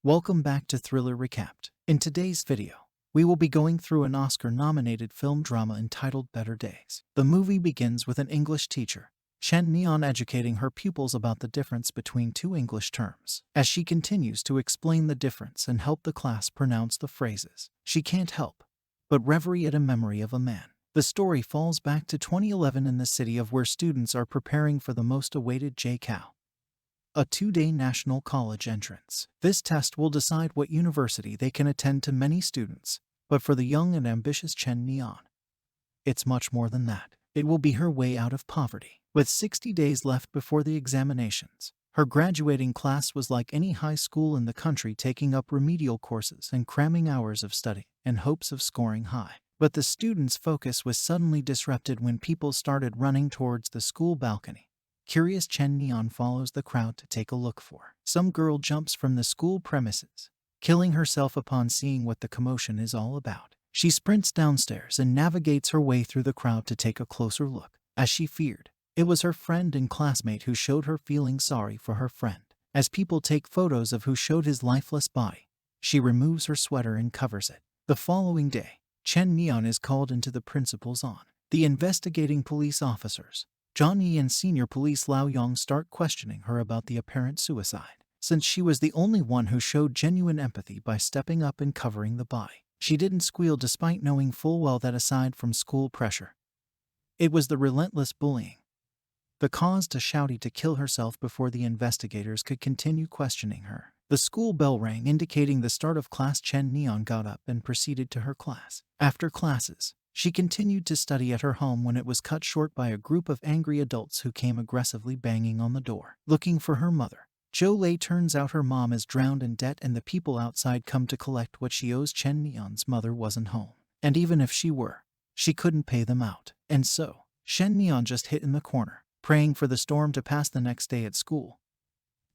Welcome back to Thriller Recapped. In today's video, we will be going through an Oscar-nominated film drama entitled Better Days. The movie begins with an English teacher, Chen Neon, educating her pupils about the difference between two English terms. As she continues to explain the difference and help the class pronounce the phrases, she can't help but reverie at a memory of a man. The story falls back to 2011 in the city of where students are preparing for the most awaited JCAL, a two-day national college entrance. This test will decide what university they can attend to many students, but for the young and ambitious Chen Neon, it's much more than that. It will be her way out of poverty. With 60 days left before the examinations, her graduating class was like any high school in the country, taking up remedial courses and cramming hours of study in hopes of scoring high. But the students' focus was suddenly disrupted when people started running towards the school balcony. Curious Chen Neon follows the crowd to take a look for. Some girl jumps from the school premises, killing herself upon seeing what the commotion is all about. She sprints downstairs and navigates her way through the crowd to take a closer look. As she feared, it was her friend and classmate who showed her, feeling sorry for her friend. As people take photos of who showed his lifeless body, she removes her sweater and covers it. The following day, Chen Neon is called into the principal's on. The investigating police officers, Johnny and Senior Police Lao Yong, start questioning her about the apparent suicide, since she was the only one who showed genuine empathy by stepping up and covering the body. She didn't squeal despite knowing full well that aside from school pressure, it was the relentless bullying that caused Shouty to kill herself before the investigators could continue questioning her. The school bell rang, indicating the start of class. Chen Neon got up and proceeded to her class. After classes, she continued to study at her home when it was cut short by a group of angry adults who came aggressively banging on the door, looking for her mother. Jo Lei. Turns out her mom is drowned in debt and the people outside come to collect what she owes. Chen Neon's mother wasn't home, and even if she were, she couldn't pay them out. And so, Chen Neon just hid in the corner, praying for the storm to pass. The next day at school,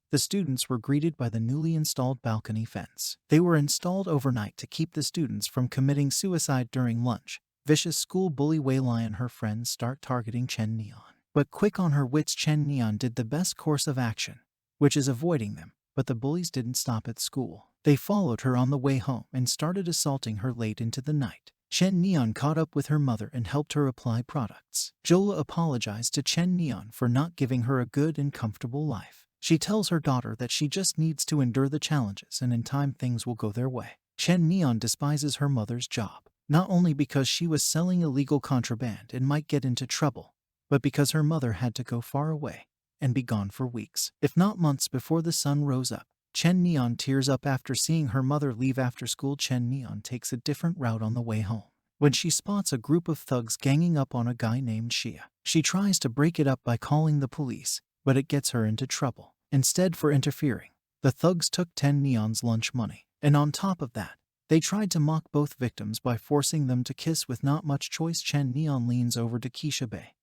the students were greeted by the newly installed balcony fence. They were installed overnight to keep the students from committing suicide during lunch. Vicious school bully Wei Lai and her friends start targeting Chen Neon. But quick on her wits, Chen Neon did the best course of action, which is avoiding them. But the bullies didn't stop at school. They followed her on the way home and started assaulting her late into the night. Chen Neon caught up with her mother and helped her apply products. Jola apologized to Chen Neon for not giving her a good and comfortable life. She tells her daughter that she just needs to endure the challenges and in time things will go their way. Chen Neon despises her mother's job, not only because she was selling illegal contraband and might get into trouble, but because her mother had to go far away and be gone for weeks, if not months, before the sun rose up. Chen Neon tears up after seeing her mother leave after school. Chen Neon takes a different route on the way home. When she spots a group of thugs ganging up on a guy named Xia, she tries to break it up by calling the police, but it gets her into trouble. Instead, for interfering, the thugs took Chen Neon's lunch money, and on top of that, they tried to mock both victims by forcing them to kiss. With not much choice, Chen Neon leans over to Keisha Bei.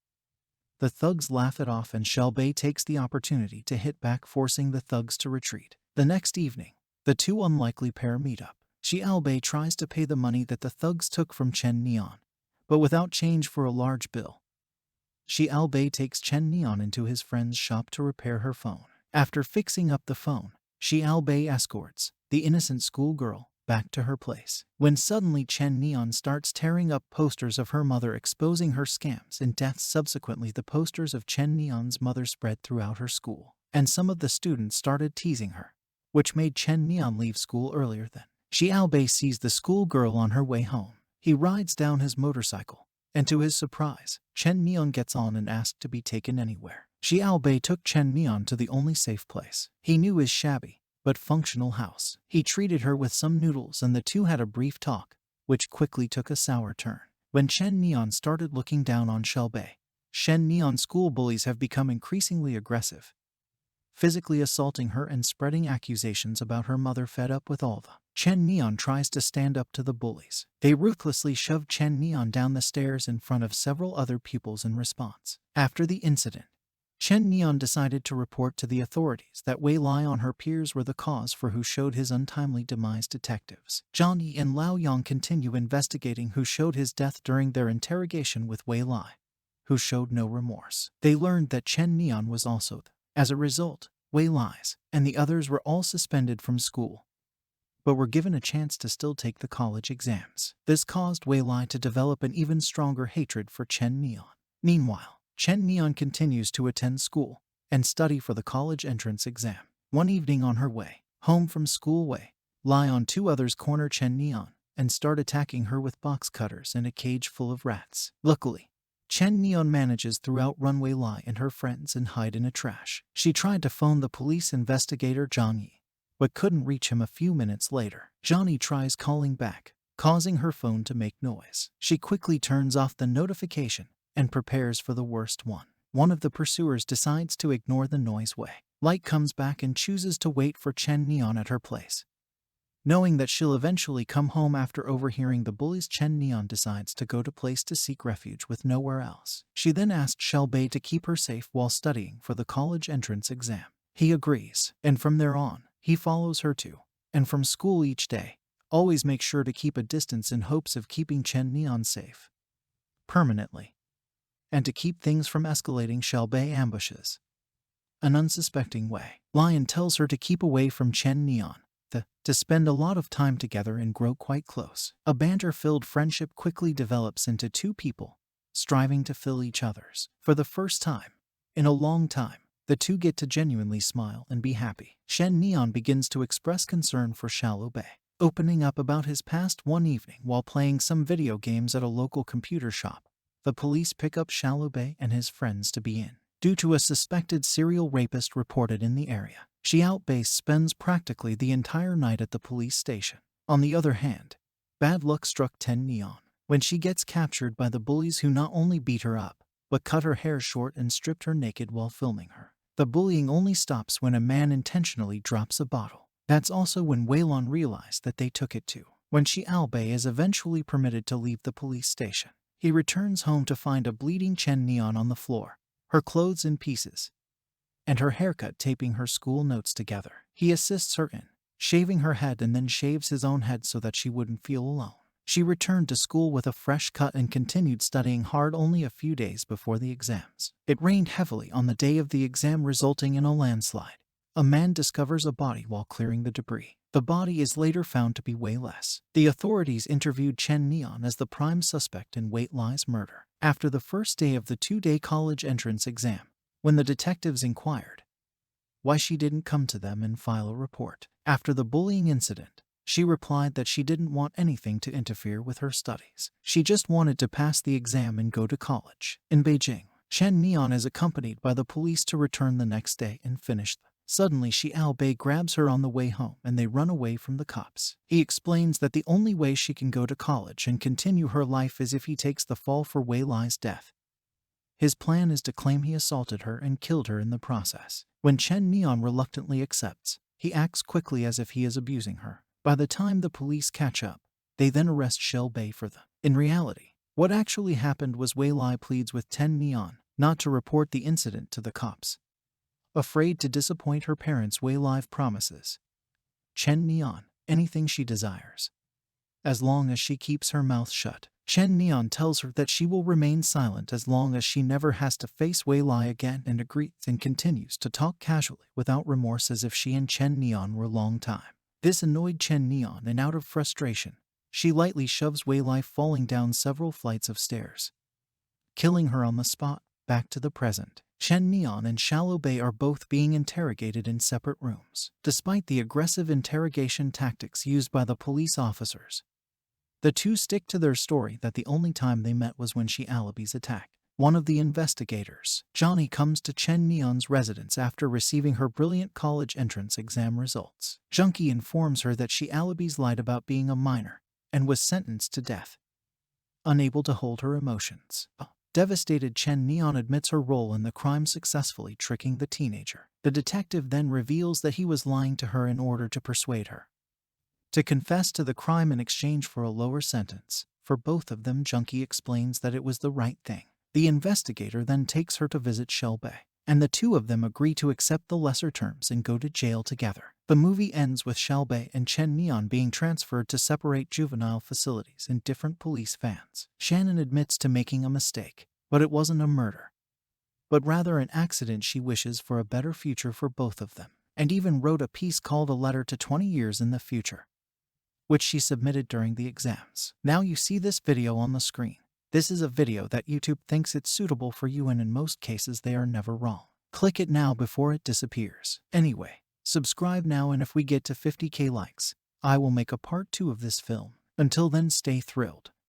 The thugs laugh it off and Shell Bei takes the opportunity to hit back, forcing the thugs to retreat. The next evening, the two unlikely pair meet up. Xiao Bei tries to pay the money that the thugs took from Chen Neon, but without change for a large bill. Xiao Bei takes Chen Neon into his friend's shop to repair her phone. After fixing up the phone, Xiao Bei escorts the innocent schoolgirl back to her place, when suddenly Chen Neon starts tearing up posters of her mother, exposing her scams and deaths. Subsequently, the posters of Chen Neon's mother spread throughout her school, and some of the students started teasing her, which made Chen Neon leave school earlier than. Xiao Bei sees the schoolgirl on her way home. He rides down his motorcycle, and to his surprise, Chen Neon gets on and asked to be taken anywhere. Xiao Bei took Chen Neon to the only safe place he knew, his shabby but functional house. He treated her with some noodles and the two had a brief talk, which quickly took a sour turn when Chen Neon started looking down on Shell Bei. Chen Neon school bullies have become increasingly aggressive, physically assaulting her and spreading accusations about her mother. Fed up with all the Chen Neon tries to stand up to the bullies. They ruthlessly shove Chen Neon down the stairs in front of several other pupils in response. After the incident, Chen Neon decided to report to the authorities that Wei Lai and her peers were the cause for who showed his untimely demise. Detectives Johnny and Lao Yang continue investigating who showed his death during their interrogation with Wei Lai, who showed no remorse. They learned that Chen Neon was also. As a result, Wei Lai's and the others were all suspended from school, but were given a chance to still take the college exams. This caused Wei Lai to develop an even stronger hatred for Chen Neon. Meanwhile, Chen Neon continues to attend school and study for the college entrance exam. One evening on her way home from school, Wei Lai and 2 others corner Chen Neon and start attacking her with box cutters and a cage full of rats. Luckily, Chen Neon manages to outrun Wei Lai and her friends and hide in a trash. She tried to phone the police investigator Johnny, but couldn't reach him. A few minutes later, Johnny tries calling back, causing her phone to make noise. She quickly turns off the notification and prepares for the worst one. One of the pursuers decides to ignore the noise. Wei Lai comes back and chooses to wait for Chen Neon at her place. Knowing that she'll eventually come home after overhearing the bullies, Chen Neon decides to go to place to seek refuge with nowhere else. She then asked Shelbei to keep her safe while studying for the college entrance exam. He agrees, and from there on, he follows her to and from school each day. Always make sure to keep a distance in hopes of keeping Chen Neon safe permanently, and to keep things from escalating. Shelbei ambushes an unsuspecting Wei Lai tells her to keep away from Chen Neon, to spend a lot of time together and grow quite close. A banter-filled friendship quickly develops into 2 people striving to fill each other's. For the first time in a long time, the 2 get to genuinely smile and be happy. Chen Neon begins to express concern for Shelbei, opening up about his past. One evening while playing some video games at a local computer shop, the police pick up Shelbei and his friends to be in due to a suspected serial rapist reported in the area. Shelbei spends practically the entire night at the police station. On the other hand, bad luck struck Chen Neon when she gets captured by the bullies, who not only beat her up, but cut her hair short and stripped her naked while filming her. The bullying only stops when a man intentionally drops a bottle. That's also when Wei Lai realized that they took it too. When Shelbei is eventually permitted to leave the police station, he returns home to find a bleeding Chen Neon on the floor, her clothes in pieces, and her haircut taping her school notes together. He assists her in shaving her head and then shaves his own head so that she wouldn't feel alone. She returned to school with a fresh cut and continued studying hard. Only a few days before the exams, it rained heavily on the day of the exam, resulting in a landslide. A man discovers a body while clearing the debris. The body is later found to be Wei Lai's. The authorities interviewed Chen Neon as the prime suspect in Wei Lai's murder. After the first day of the 2-day college entrance exam, when the detectives inquired why she didn't come to them and file a report after the bullying incident, she replied that she didn't want anything to interfere with her studies. She just wanted to pass the exam and go to college. In Beijing, Chen Neon is accompanied by the police to return the next day and finish them. Suddenly, Shelbei grabs her on the way home and they run away from the cops. He explains that the only way she can go to college and continue her life is if he takes the fall for Wei Lai's death. His plan is to claim he assaulted her and killed her in the process. When Chen Neon reluctantly accepts, he acts quickly as if he is abusing her. By the time the police catch up, they then arrest Shelbei for them. In reality, what actually happened was Wei Lai pleads with Chen Neon not to report the incident to the cops. Afraid to disappoint her parents, Wei Lai promises Chen Neon anything she desires, as long as she keeps her mouth shut. Chen Neon tells her that she will remain silent as long as she never has to face Wei Lai again, and agrees and continues to talk casually without remorse as if she and Chen Neon were long time. This annoyed Chen Neon, and out of frustration, she lightly shoves Wei Lai, falling down several flights of stairs, killing her on the spot. Back to the present, Chen Neon and Shelbei are both being interrogated in separate rooms. Despite the aggressive interrogation tactics used by the police officers, the 2 stick to their story that the only time they met was when Shelbei's attack. One of the investigators, Johnny, comes to Chen Neon's residence after receiving her brilliant college entrance exam results. Junkie informs her that Shelbei's lied about being a minor and was sentenced to death. Unable to hold her emotions, devastated, Chen Neon admits her role in the crime, successfully tricking the teenager. The detective then reveals that he was lying to her in order to persuade her to confess to the crime in exchange for a lower sentence. For both of them, Junkie explains that it was the right thing. The investigator then takes her to visit Shelbei, and the 2 of them agree to accept the lesser terms and go to jail together. The movie ends with Shelbei and Chen Neon being transferred to separate juvenile facilities in different police vans. Shannon admits to making a mistake, but it wasn't a murder, but rather an accident. She wishes for a better future for both of them, and even wrote a piece called A Letter to 20 Years in the Future. which she submitted during the exams. Now you see this video on the screen. This is a video that YouTube thinks it's suitable for you, and in most cases they are never wrong. Click it now before it disappears. Anyway, subscribe now, and if we get to 50k likes, I will make a part 2 of this film. Until then, stay thrilled.